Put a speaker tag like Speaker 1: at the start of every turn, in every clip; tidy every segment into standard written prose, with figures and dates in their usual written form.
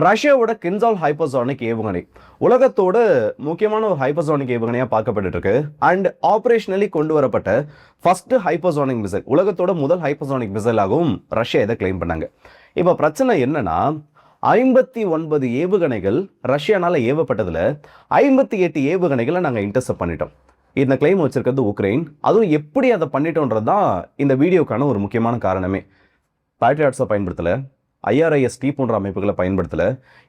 Speaker 1: ரஷ்யாவோட Kinzhal hypersonic ஏவுகணை உலகத்தோட முக்கியமான ஒரு ஹைப்பர்சானிக் ஏவுகணையா பார்க்கப்பட்டு இருக்கு. அண்ட் ஆபரேஷனலி கொண்டு வரப்பட்ட ஃபர்ஸ்ட் ஹைப்பர்சானிக் மிசைல், உலகத்தோட முதல் ஹைப்பர்சானிக் மிசைலாகவும் ரஷ்யா இதை கிளைம் பண்ணாங்க. இப்போ பிரச்சனை என்னன்னா, 59 ஏவுகணைகள் ரஷ்யானால ஏவப்பட்டதுல 58 ஏவுகணைகளை நாங்கள் இன்டர்செப்ட் பண்ணிட்டோம். இந்த கிளைம் வச்சிருக்கிறது உக்ரைன். அதுவும் எப்படி அதை பண்ணிட்டோன்றது தான் இந்த வீடியோக்கான ஒரு முக்கியமான காரணமே. பேட்ரியாட்ஸை பயன்படுத்தலை, IRIS-T போன்ற அமைப்புகளை பயன்படுத்தலை,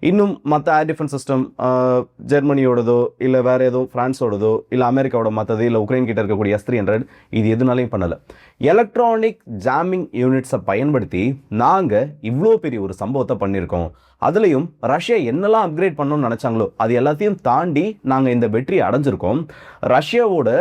Speaker 1: இன்னும் மற்ற ஏர் டிஃபென்ஸ் சிஸ்டம் ஜெர்மனியோடதோ இல்லை வேறு ஏதோ ஃப்ரான்ஸோடதோ இல்லை அமெரிக்காவோட மற்றது இல்லை உக்ரைன் கிட்ட இருக்கக்கூடிய S-300 இது எதுனாலையும் பண்ணலை. எலக்ட்ரானிக் ஜாமிங் யூனிட்ஸை பயன்படுத்தி நாங்கள் இவ்வளோ பெரிய ஒரு சம்பவத்தை பண்ணியிருக்கோம். அதுலேயும் ரஷ்யா என்னெல்லாம் அப்கிரேட் பண்ணணும்னு நினச்சாங்களோ அது எல்லாத்தையும் தாண்டி நாங்கள் இந்த வெற்றியை அடைஞ்சிருக்கோம். ரஷ்யாவோட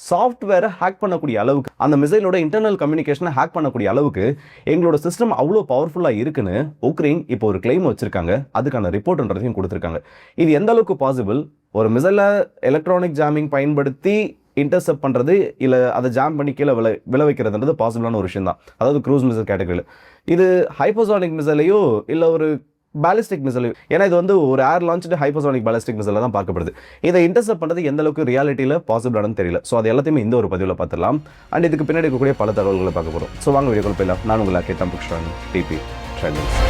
Speaker 1: சாஃப்ட்வேரை ஹேக் பண்ணக்கூடிய அளவுக்கு, அந்த மிசைலோட இன்டர்னல் கம்யூனிகேஷனை ஹேக் பண்ணக்கூடிய அளவுக்கு எங்களோட சிஸ்டம் அவ்வளோ பவர்ஃபுல்லாக இருக்குன்னு உக்ரைன் இப்போ ஒரு கிளைம் வச்சிருக்காங்க. அதுக்கான ரிப்போர்ட்ன்றதையும் கொடுத்துருக்காங்க. இது எந்த அளவுக்கு பாசிபிள், ஒரு மிசைலை எலக்ட்ரானிக் ஜாமிங் பயன்படுத்தி இன்டர்செப்ட் பண்ணுறது இல்லை அதை ஜாம் பண்ணி கீழே விளை வைக்கிறதுன்றது பாசிபிளான ஒரு விஷயம் தான். அதாவது க்ரூஸ் மிசைல் கேட்டகரியில் இது ஹைப்பர்சானிக் மிசைலையோ இல்லை ஒரு பேலிஸ்டிக் மிசைல், ஏன்னா இது வந்து ஒரு ஏர் லான்ச்டு ஹைப்பர்சானிக் பேலிஸ்டிக் மிசைல தான் பார்க்கப்படுது. இதை இன்டர்செப்ட் பண்ணுறது எந்த அளவுக்கு ரியாலிட்டியில் பாசிபிளானு தெரியல. ஸோ அது எல்லாத்தையுமே இந்த ஒரு பதிவில் பார்த்துடலாம். அண்ட் இதுக்கு பின்னாடி இருக்கக்கூடிய பல தகவல்களை பார்க்க போகிறோம். ஸோ வாங்க வீடியோக்குள்ள போயிடலாம். நான் உங்களை கேட்டம் புக்ஸ்டான் டிபி ட்ரெண்டிங்ஸ்.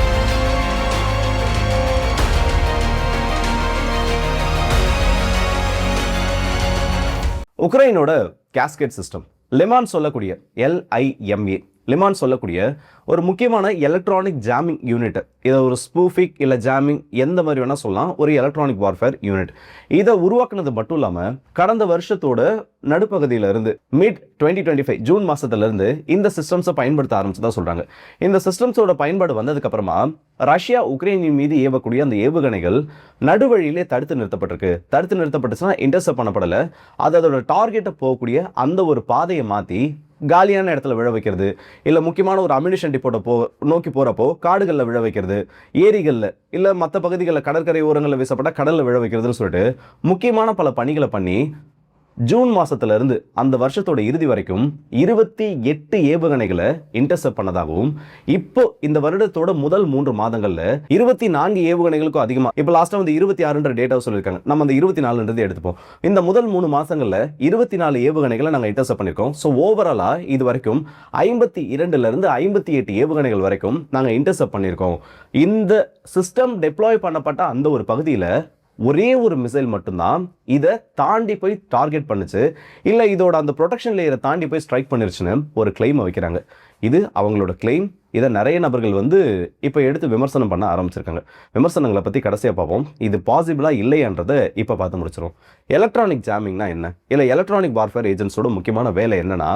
Speaker 1: உக்ரைனோட கேஸ்கெட் சிஸ்டம், லிமான் சொல்லக்கூடிய LIMA, லிமான் சொல்லக்கூடிய ஒரு முக்கியமான எலக்ட்ரானிக் ஜாமிங் யூனிட். இதை ஒரு ஸ்பூஃபிக் இல்லை ஜாமிங் எந்த மாதிரி வேணால் சொல்லலாம், ஒரு எலக்ட்ரானிக் வார்ஃபேர் யூனிட். இதை உருவாக்குனது மட்டும் இல்லாமல் கடந்த வருஷத்தோட நடுப்பகுதியிலிருந்து மிட் 2025 ஜூன் மாதத்துலேருந்து இந்த சிஸ்டம்ஸை பயன்படுத்த ஆரம்பிச்சதா சொல்கிறாங்க. இந்த சிஸ்டம்ஸோட பயன்பாடு வந்ததுக்கப்புறமா ரஷ்யா உக்ரைனின் மீது ஏவக்கூடிய அந்த ஏவுகணைகள் நடுவழியிலே தடுத்து நிறுத்தப்பட்டிருக்கு. தடுத்து நிறுத்தப்பட்டுச்சுன்னா இன்டர்செப்ட் பண்ணப்படலை. அதோட டார்கெட்டை போகக்கூடிய அந்த ஒரு பாதையை மாற்றி காலியான இடத்துல விழ வைக்கிறது, இல்லை முக்கியமான ஒரு அம்யூனிஷன் டிப்போட்டை நோக்கி போகிறப்போ காடுகளில் விழ வைக்கிறது, ஏரிகளில் இல்லை மற்ற பகுதிகளில் கடற்கரை ஓரங்களில் வீசப்பட்ட கடலில் விழ வைக்கிறதுன்னு சொல்லிட்டு முக்கியமான பல பணிகளை பண்ணி ஜூன் மாதத்துலேருந்து அந்த வருஷத்தோட இறுதி வரைக்கும் 28 ஏவுகணைகளை இன்டர்செப்ட் பண்ணதாகவும், இப்போ இந்த வருடத்தோட முதல் 3 மாதங்களில் 24 ஏவுகணைகளுக்கும் அதிகமாக, இப்போ லாஸ்ட்டாக வந்து 26 டேட்டாவை சொல்லியிருக்காங்க. நம்ம அந்த 24 எடுத்துப்போம். இந்த முதல் 3 மாதங்களில் 24 ஏவுகணைகளை நாங்கள் இன்டர்செப்ட் பண்ணியிருக்கோம். ஸோ ஓவராலாக இது வரைக்கும் 52லேருந்து 58 ஏவுகணைகள் வரைக்கும் நாங்கள் இன்டர்செப்ட் பண்ணியிருக்கோம். இந்த சிஸ்டம் டெப்ளாய் பண்ணப்பட்ட அந்த ஒரு பகுதியில் ஒரே ஒரு மிசைல் மட்டும்தான் இதை தாண்டி போய் டார்கெட் பண்ணுச்சு, இல்லை இதோட அந்த ப்ரொடெக்ஷன் லேயரை தாண்டி போய் ஸ்ட்ரைக் பண்ணிருச்சுன்னு ஒரு கிளைமை வைக்கிறாங்க. இது அவங்களோட கிளைம். இதை நிறைய நபர்கள் வந்து இப்போ எடுத்து விமர்சனம் பண்ண ஆரம்பிச்சிருக்காங்க. விமர்சனங்களை பற்றி கடைசியாக பார்ப்போம். இது பாசிபிளாக இல்லையான்றதை இப்போ பார்த்து முடிச்சிடும். எலக்ட்ரானிக் ஜாமிங்னா என்ன, இல்லை எலக்ட்ரானிக் வார்ஃபேர் ஏஜென்ட்ஸோட முக்கியமான வேலை என்னன்னா,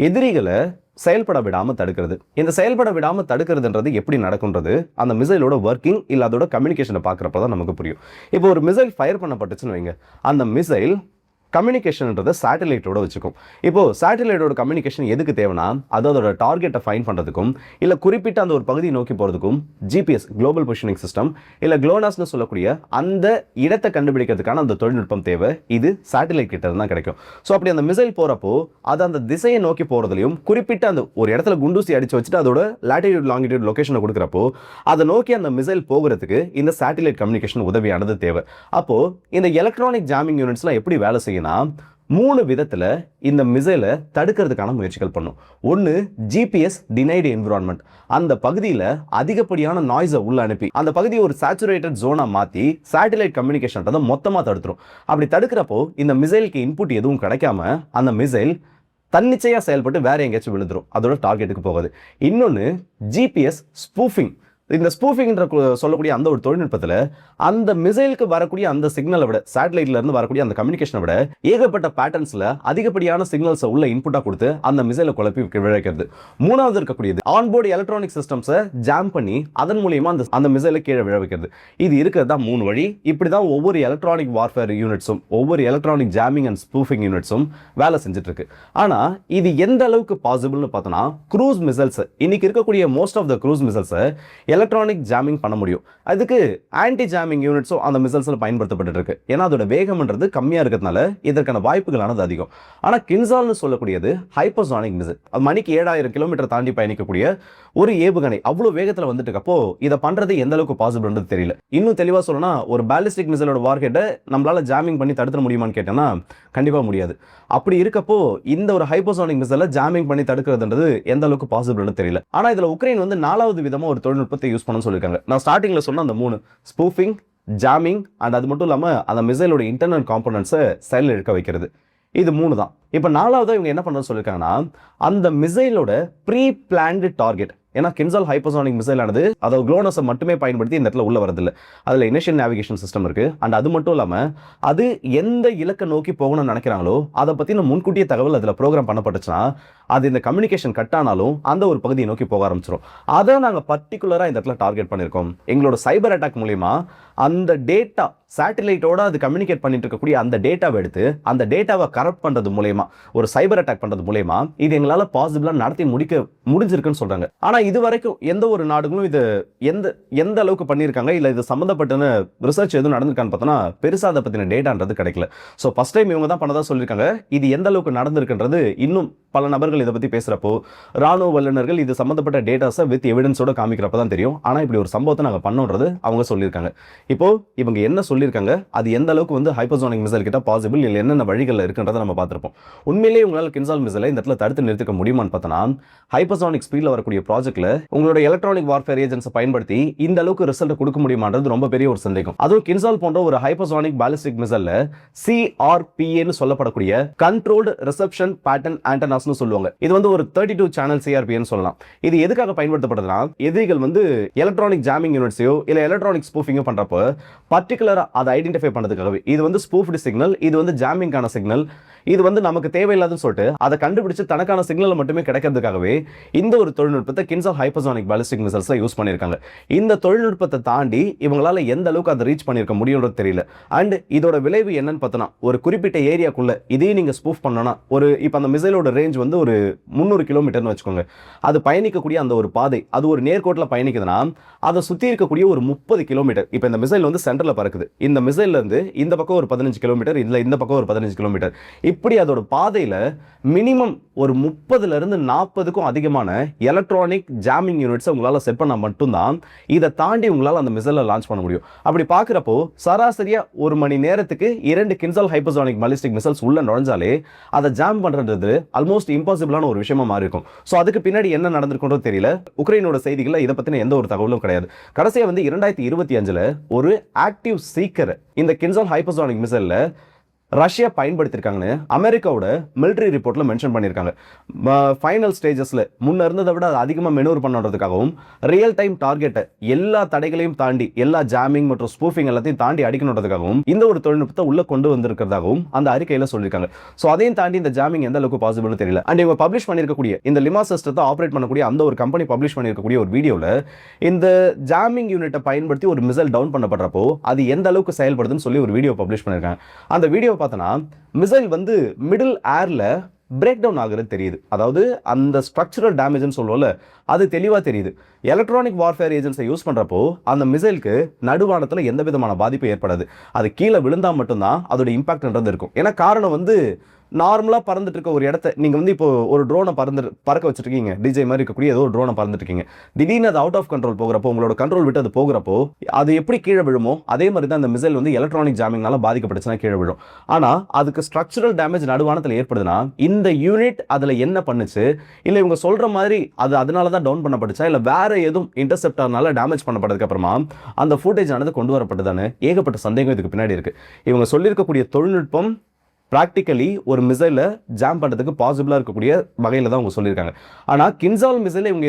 Speaker 1: எதிரிகளை செயல்பட விடாமல் தடுக்கிறது. இந்த செயல்பட விடாமல் தடுக்கிறதுன்றது எப்படி நடக்குன்றது அந்த மிசைலோட ஒர்க்கிங் இல்லை அதோட கம்யூனிகேஷனை பார்க்குறப்ப தான் நமக்கு புரியும். இப்போ ஒரு மிசைல் ஃபயர் பண்ணப்பட்டுச்சுன்னு வைங்க, அந்த மிசைல் கம்யூனிகேஷன்ன்றதை சேட்டலைட்டோட வச்சுக்கும். இப்போ சேட்டலைட்டோட கம்யூனிகேஷன் எதுக்கு தேவைன்னா, அதோட டார்கெட்டை ஃபைன் பண்ணுறதுக்கும் இல்லை குறிப்பிட்ட அந்த ஒரு பகுதியை நோக்கி போகிறதுக்கும் GPS குளோபல் பொசிஷனிங் சிஸ்டம் இல்லை குளோனாஸ்னு சொல்லக்கூடிய அந்த இடத்தை கண்டுபிடிக்கிறதுக்கான அந்த தொழில்நுட்பம் தேவை. இது சேட்டலைட் கிட்ட தான் கிடைக்கும். ஸோ அப்படி அந்த மிசைல் போகிறப்போ அது அந்த திசையை நோக்கி போகிறதுலையும் குறிப்பிட்ட அந்த ஒரு இடத்துல குண்டூசி அடித்து வச்சுட்டு அதோட லாட்டிடியூட் லாங்கிடியூட் லொகேஷனை கொடுக்குறப்போ அதை நோக்கி அந்த மிசைல் போகிறதுக்கு இந்த சேட்டலைட் கம்யூனிகேஷன் உதவியானது தேவை. அப்போது இந்த எலக்ட்ரானிக் ஜாமிங் யூனிட்ஸ்லாம் எப்படி வேலை செய்யும், 3 விதத்தில் இந்த மிசைலை தடுக்கிறதுக்கான முயற்சிகள் பண்ணும். ஒன்று, GPS டினைடு என்விரான்மெண்ட். அந்த பகுதியில் அதிகப்படியான நாய்ஸை உள்ள அனுப்பி அந்த பகுதியை ஒரு சேச்சுரேட்டட் ஜோனாக மாற்றி சேட்டலைட் கம்யூனிகேஷன் மொத்தமாக தடுத்துரும். அப்படி தடுக்கிறப்போ இந்த மிசைலுக்கு இன்புட் எதுவும் கிடைக்காம அந்த மிசைல் தன்னிச்சையாக செயல்பட்டு வேற எங்கேயாச்சும் விழுந்துடும், அதோட டார்கெட்டுக்கு போகாது. இன்னொன்று, GPS ஸ்பூஃபிங். இந்த ஸ்பூஃபிங்ன்ற சொல்லக்கூடிய அந்த ஒரு தொழில்நுட்பத்தில் அந்த மிசைலுக்கு வரக்கூடிய அந்த சிக்னலை விட, சேட்டலைட்ல இருந்து வரக்கூடிய அந்த கம்யூனிகேஷனை விட ஏகப்பட்ட பேட்டர்ன்ஸ்ல அதிகப்படியான சிக்னல்ஸை உள்ள இன்புட்டா கொடுத்து அந்த மிசைலை குழப்பி விளைவிக்கிறது. மூணாவது இருக்கக்கூடியது ஆன்போர்டு எலக்ட்ரானிக் சிஸ்டம்ஸை ஜாம் பண்ணி அதன் மூலியமா அந்த மிசைலை கீழே விளைவிக்கிறது. இது இருக்கிறது தான் 3 வழி. இப்படிதான் ஒவ்வொரு எலக்ட்ரானிக் வார்ஃபேர் யூனிட்ஸும் ஒவ்வொரு எலக்ட்ரானிக் ஜாமிங் அண்ட் ஸ்பூஃபிங் யூனிட்ஸும் வேலை செஞ்சுட்டு இருக்கு. ஆனா இது எந்த அளவுக்கு பாசிபிள்னு பார்த்தோம்னா, க்ரூஸ் மிசைல்ஸ் இன்னைக்கு இருக்கக்கூடிய மோஸ்ட் ஆஃப் த க்ரூஸ் மிசைல்ஸை எலக்ட்ரானிக் ஜாமிங் பண்ண முடியும். அதுக்கு ஆன்டி ஜாமிங் யூனிட்ஸும் அந்த மிசைல்ஸில் பயன்படுத்தப்பட்டு இருக்கு. ஏன்னா அதோட வேகம்ன்றது கம்மியாக இருக்கிறதுனால இதற்கான வாய்ப்புகளானது அதிகம். ஆனால் கின்சால்னு சொல்லக்கூடியது ஹைப்பர்சானிக் மிசைல். அது மணிக்கு 7000 கிலோமீட்டர் தாண்டி பயணிக்கக்கூடிய ஒரு ஏவுகணை. அவ்வளோ வேகத்தில் வந்துட்டு இருக்கப்போ இதை பண்றது எந்த அளவுக்கு பாசிபிள்ன்றது தெரியல. இன்னும் தெளிவாக சொல்லணும்னா ஒரு பாலிஸ்டிக் மிசைலோட வார்ஹெட்டை நம்மளால ஜாமிங் பண்ணி தடுத்துட முடியுமான்னு கேட்டேன்னா கண்டிப்பாக முடியாது. அப்படி இருக்கப்போ இந்த ஒரு ஹைப்பர்சானிக் மிசைலை ஜாமிங் பண்ணி தடுக்கிறதுன்றது எந்த அளவுக்கு பாசிபிள்னு தெரியல. ஆனா இதுல உக்ரைன் வந்து 4வது விதமா ஒரு தொழில்நுட்பத்தை யூஸ் பண்ணணும்னு சொல்லியிருக்காங்க. நான் ஸ்டார்டிங்ல சொன்ன அந்த 3 ஸ்பூஃபிங், ஜாமிங் அண்ட் அது மட்டும் இல்லாம அந்த மிசைலோட இன்டர்னல் காம்போனன்ட்ஸை செயல் இழக்க வைக்கிறது. இது 3 தான். இப்போ 4வது இவங்க என்ன பண்ண சொல்லியிருக்காங்கன்னா அந்த மிசைலோட ப்ரீ பிளான்டு டார்கெட். ஏன்னா கின்சால் ஹைப்பர்சானிக் மிசைல் ஆனது அதாவது குளோனஸை மட்டுமே பயன்படுத்தி இந்த இடத்துல உள்ள வரதில்லை. அதில் இனிஷியல் நேவிகேஷன் சிஸ்டம் இருக்கு. அண்ட் அது மட்டும் இல்லாமல் அது எந்த இலக்கை நோக்கி போகணும்னு நினைக்கிறாங்களோ அதை பற்றின முன்கூட்டிய தகவல் அதில் ப்ரோக்ராம் பண்ணப்பட்டுச்சுன்னா அது இந்த கம்யூனிகேஷன் கட் ஆனாலும் அந்த ஒரு பகுதியை நோக்கி போக ஆரம்பிச்சிடும். அதை நாங்கள் பர்டிகுலராக இந்த இடத்துல டார்கெட் பண்ணியிருக்கோம். எங்களோட சைபர் அட்டாக் மூலியமா அந்த டேட்டா சேட்டலைட்டோட அது கம்யூனிகேட் பண்ணிட்டு இருக்கக்கூடிய அந்த டேட்டாவை எடுத்து அந்த டேட்டாவை கரப்ட் பண்ணுறது மூலயமா ஒரு சைபர் அட்டாக் பண்ணுறது மூலயமா இது எங்களால் பாசிபிளாக நடத்தி முடிஞ்சிருக்குன்னு சொல்கிறாங்க. ஆனால் இது வரைக்கும் எந்த ஒரு நாடுகளும் இது எந்த அளவுக்கு பண்ணியிருக்காங்க இல்லை இது சம்மந்தப்பட்ட ரிசர்ச் எதுவும் நடந்திருக்கான்னு பார்த்தோன்னா பெருசாக அதை பற்றின டேட்டான்றது கிடைக்கல. ஸோ ஃபர்ஸ்ட் டைம் இவங்க தான் பண்ணதான் சொல்லியிருக்காங்க. இது எந்த அளவுக்கு நடந்திருக்குன்றது இன்னும் பல நபர்கள் இதை பற்றி பேசுகிறப்போ ராணுவ வல்லுநர்கள் இது சம்மந்தப்பட்ட டேட்டாஸை வித் எவிடன்ஸோட காமிக்கிறப்ப தான் தெரியும். ஆனால் இப்படி ஒரு சம்பவத்தை நாங்கள் பண்ணோன்றது அவங்க சொல்லியிருக்காங்க. இப்போ இவங்க என்ன சொல்லியிருக்காங்க, அது எந்த அளவுக்கு வந்து ஹைப்பர்சானிக் மிசைல் கிட்ட பாசிபிள் இல்லை என்னென்ன வழிகள் இருக்குன்றதை நம்ம பார்த்துருப்போம். உண்மையிலேயே உங்களால் கின்சால் மிசைலை இந்த இடத்துல தடுத்து நிறுத்திக்க முடியுமான்னு பார்த்தோன்னா ஹைப்பர்சானிக் ஸ்பீடில் வரக்கூடிய ப்ராஜெக்ட்ல உங்களோட எலக்ட்ரானிக் வார்ஃபேர் ஏஜென்ட்ஸை பயன்படுத்தி இந்த அளவுக்கு ரிசல்ட் கொடுக்க முடியுமான்றது ரொம்ப பெரிய ஒரு சந்தேகம். அதுவும் கின்சால் போன்ற ஒரு ஹைப்பர்சானிக் பாலிஸ்டிக் மிசைல்ல CRPA சொல்லப்படக்கூடிய கண்ட்ரோல்டு ரிசப்ஷன் பேட்டர்ன் ஆண்டனாஸ் சொல்லுவாங்க. இது வந்து ஒரு 32 சேனல் CRPA சொல்லலாம். இது எதுக்காக பயன்படுத்தப்படுதுன்னா எதிரிகள் வந்து எலக்ட்ரானிக் ஜாமிங் யூனிட்ஸையோ இல்ல எலக்ட்ரானிக் ஸ்பூஃபிங்கோ பண்றப்போ பர்டிகுலரா அதை ஐடென்டிஃபை பண்றதுக்காகவே இது வந்து ஸ்பூஃப்டு சிக்னல், இது வந்து ஜாமிங்கான சிக்னல், இது வந்து நமக்கு தேவையில்லாதுன்னு சொல்லிட்டு அதை கண்டுபிடிச்சு தனக்கான சிக்னல் மட்டுமே கிடைக்கிறதுக்காகவே இந்த ஒரு தொழில்நுட்பத்தை கின்சால் ஹைப்பர்சானிக் பாலிஸ்டிக் மிசைல்ஸ்ல யூஸ் பண்ணியிருக்காங்க. இந்த தொழில்நுட்பத்தை தாண்டி இவங்களால எந்த அளவுக்கு அதை ரீச் பண்ணியிருக்க முடியும்ன்றது தெரியல. அண்ட் இதோட விளைவு என்னன்னு பார்த்தோன்னா ஒரு குறிப்பிட்ட ஏரியாக்குள்ள இதே நீங்க ஸ்பூஃப் பண்ணனா ஒரு இப்போ அந்த மிசைலோட ரேஞ்ச் வந்து ஒரு 300 கிலோமீட்டர்னு வச்சுக்கோங்க. அது பயணிக்கக்கூடிய அந்த ஒரு பாதை அது ஒரு நேர்கோட்டில் பயணிக்குதுன்னா அதை சுற்றி இருக்கக்கூடிய ஒரு 30 கிலோமீட்டர். இப்போ இந்த மிசைல் வந்து சென்டரில் பறக்குது. இந்த மிசைல்ல இருந்து இந்த பக்கம் ஒரு 15 கிலோமீட்டர், இல்லை இந்த பக்கம் ஒரு 15 கிலோமீட்டர். இப்படி அதோட பாதையில மினிமம் ஒரு 30ல இருந்து 40க்கும் அதிகமான எலக்ட்ரானிக் ஜாமிங் யூனிட்ஸ் உங்களால செட் பண்ணா மட்டும்தான் இதை தாண்டி உங்களால அந்த மிசைலை லான்ச் பண்ண முடியும். அப்படி பார்க்குறப்போ சராசரியா ஒரு மணி நேரத்துக்கு 2 கின்சால் ஹைப்பர்சானிக் பாலிஸ்டிக் மிசைல்ஸ் உள்ள நுழைஞ்சாலே அதை ஜாம் பண்றது ஆல்மோஸ்ட் இம்பாசிபிளான ஒரு விஷயமா மாறி இருக்கும். ஸோ அதுக்கு பின்னாடி என்ன நடந்திருக்குன்றது தெரியல. உக்ரைனோட செய்திகளில் இதை பத்தின எந்த ஒரு தகவலும் கிடையாது. கடைசியா வந்து 2025 ஒரு ஆக்டிவ் சீக்கர் இந்த கின்சால் ஹைப்பர்சானிக் மிசைல்ல ரஷ்யா பயன்படுத்தியிருக்காங்கன்னு அமெரிக்காவோட மிலிட்டரி ரிப்போர்ட்ல மென்ஷன் பண்ணியிருக்காங்க. ஃபைனல் ஸ்டேஜஸ்ல முன்ன இருந்ததை விட அது அதிகமாக மெனூர் பண்ணுறதுக்காகவும் ரியல் டைம் டார்கெட்டை எல்லா தடைகளையும் தாண்டி எல்லா ஜாமிங் மற்றும் ஸ்பூஃபிங் எல்லாத்தையும் தாண்டி அடிக்கணுன்றதுக்காகவும் இந்த ஒரு தொழில்நுட்பத்தை உள்ள கொண்டு வந்திருக்கிறதாகவும் அந்த அறிக்கையில சொல்லியிருக்காங்க. ஸோ அதையும் தாண்டி இந்த ஜாமிங் எந்த அளவுக்கு பாசிபிள்னு தெரியல. அண்ட் இவங்க பப்ளிஷ் பண்ணியிருக்கக்கூடிய இந்த லிமா சிஸ்டத்தை ஆப்ரேட் பண்ணக்கூடிய அந்த ஒரு கம்பெனி பப்ளிஷ் பண்ணியிருக்கக்கூடிய ஒரு வீடியோவில் இந்த ஜாமிங் யூனிட்டை பயன்படுத்தி ஒரு மிசைல் டவுன் பண்ணப்படுறப்போ அது எந்த அளவுக்கு செயல்படுதுன்னு சொல்லி ஒரு வீடியோ பப்ளிஷ் பண்ணியிருக்காங்க. அந்த வீடியோ பார்த்தோன்னா மிசைல் வந்து மிடில் ஏர்ல பிரேக் டவுன் ஆகுறது தெரியுது. அதாவது அந்த ஸ்ட்ரக்சரல் டேமேஜ்னு சொல்லுவோம்ல அது தெளிவாக தெரியுது. எலக்ட்ரானிக் வார்ஃபேர் ஏஜென்ட்ஸை யூஸ் பண்ணுறப்போ அந்த மிசைலுக்கு நடுவானத்தில் எந்த விதமான பாதிப்பும் ஏற்படாது. அது கீழே விழுந்தால் மட்டும்தான் அதோட இம்பாக்ட்ன்றது இருக்கும். ஏன்னா காரணம் வந்து நார்மலாக பறந்துட்டு இருக்க ஒரு இடத்த நீங்கள் வந்து இப்போ ஒரு ட்ரோனை பறக்க வச்சுருக்கீங்க, டிஜே மாதிரி இருக்கக்கூடிய ஏதோ ஒரு ட்ரோனை பறந்துட்டு இருக்கீங்க. திடீர்னு அது அவுட் ஆஃப் கண்ட்ரோல் போகிறப்போ உங்களோட கண்ட்ரோல் விட்டு அது போகிறப்போ அது எப்படி கீழே விழுமோ அதே மாதிரி தான் இந்த மிசைல் வந்து எலக்ட்ரானிக் ஜாமிங்னால பாதிக்கப்பட்டுச்சுன்னா கீழே விழும். ஆனால் அதுக்கு ஸ்ட்ரக்சரல் டேமேஜ் நடுவானத்தில் ஏற்படுதுன்னா இந்த யூனிட் அதில் என்ன பண்ணுச்சு, இல்லை இவங்க சொல்கிற மாதிரி அது அதனால தான் டவுன் பண்ணப்பட்டுச்சா, இல்லை வேற எதுவும் இன்டர்செப்டர்னால டேமேஜ் பண்ணப்பட்டதுக்கு அப்புறமா அந்த ஃபுட்டேஜ் ஆனது கொண்டு வரப்பட்டதானே ஏகப்பட்ட சந்தேகம் இதுக்கு பின்னாடி இருக்கு. இவங்க சொல்லியிருக்கக்கூடிய தொழில்நுட்பம் ப்ராக்டிக்கலி ஒரு மிசைலை ஜாம் பண்ணுறதுக்கு பாசிபிளாக இருக்கக்கூடிய வகையில் தான் அவங்க சொல்லியிருக்காங்க. ஆனால் கின்சால் மிசைலை இவங்க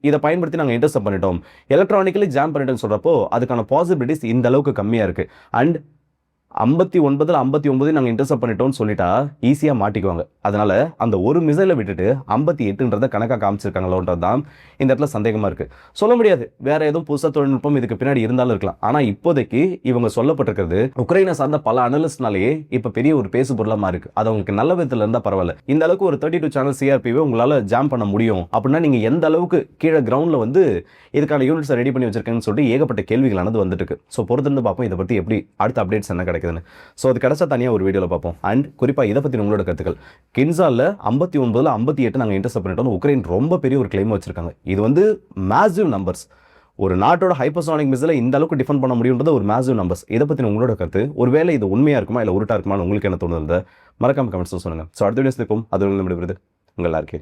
Speaker 1: இதை பயன்படுத்தி நாங்கள் இன்டர்செப்ட் பண்ணிட்டோம், எலக்ட்ரானிக்கலி ஜாம் பண்ணிட்டோம்னு சொல்கிறப்போ அதுக்கான பாசிபிலிட்டிஸ் இந்த அளவுக்கு கம்மியாக இருக்குது. அண்ட் 59ல் 59 நாங்கள் இன்டர்செப்ட் பண்ணிட்டோம்னு சொல்லிட்டா ஈஸியாக மாட்டிக்குவாங்க. அதனால அந்த ஒரு மிசைலை விட்டுட்டு 58ன்றத கணக்காக காமிச்சிருக்காங்களோன்றது தான் இந்த இடத்துல சந்தேகமாக இருக்குது. சொல்ல முடியாது, வேற எதுவும் புதுசாக தொழில்நுட்பம் இதுக்கு பின்னாடி இருந்தாலும் இருக்கலாம். ஆனால் இப்போதைக்கு இவங்க சொல்லப்பட்டிருக்கிறது உக்ரைனை சார்ந்த பல அனலிஸ்ட்னாலேயே இப்போ பெரிய ஒரு பேசு பொருளாக இருக்கு. அது உங்களுக்கு நல்ல விதத்தில் இருந்தால் பரவாயில்ல. இந்த அளவுக்கு ஒரு 32 சேனல் சிஆர்பிவை உங்களால் ஜாம் பண்ண முடியும் அப்படின்னா நீங்கள் எந்த அளவுக்கு கீழே கிரவுண்டில் வந்து இதுக்கான யூனிட்ஸை ரெடி பண்ணி வச்சிருக்கேன்னு சொல்லிட்டு ஏகப்பட்ட கேள்விகளானது வந்துட்டு இருக்கு. ஸோ பொறுத்திருந்து பார்ப்போம் இதை பற்றி எப்படி அடுத்த அப்டேட்ஸ் என்ன கிடைக்குதுன்னு. ஸோ அது கிடைச்சா தனியாக ஒரு வீடியோவில் பார்ப்போம். அண்ட் குறிப்பாக இதை பற்றி உங்களோட கருத்துக்கள். கின்சாலில் 59ல் 58 நாங்கள் இன்டர்செப்ட் பண்ணிட்டோம். உக்ரைன் ரொம்ப பெரிய ஒரு கிளைம் வச்சிருக்காங்க. இது வந்து மேசிவ் நம்பர்ஸ். ஒரு நாட்டோட ஹைப்பர்சானிக் மிசைலை இந்த அளவுக்கு டிஃபெண்ட் பண்ண முடியுன்றது ஒரு மேசிவ் நம்பர்ஸ். இதை பற்றி உங்களோட கருத்து, ஒருவேளை இது உண்மையாக இருக்குமா இல்லை உருட்டா இருக்குமா உங்களுக்கு என்ன தோணுது மறக்காம கமெண்ட்ஸ் சொல்லுங்கள். ஸோ அடுத்த வீடியோஸ் இருக்கும். அது உங்களுக்கு விடுவது உங்கள் எல்லாருக்கே.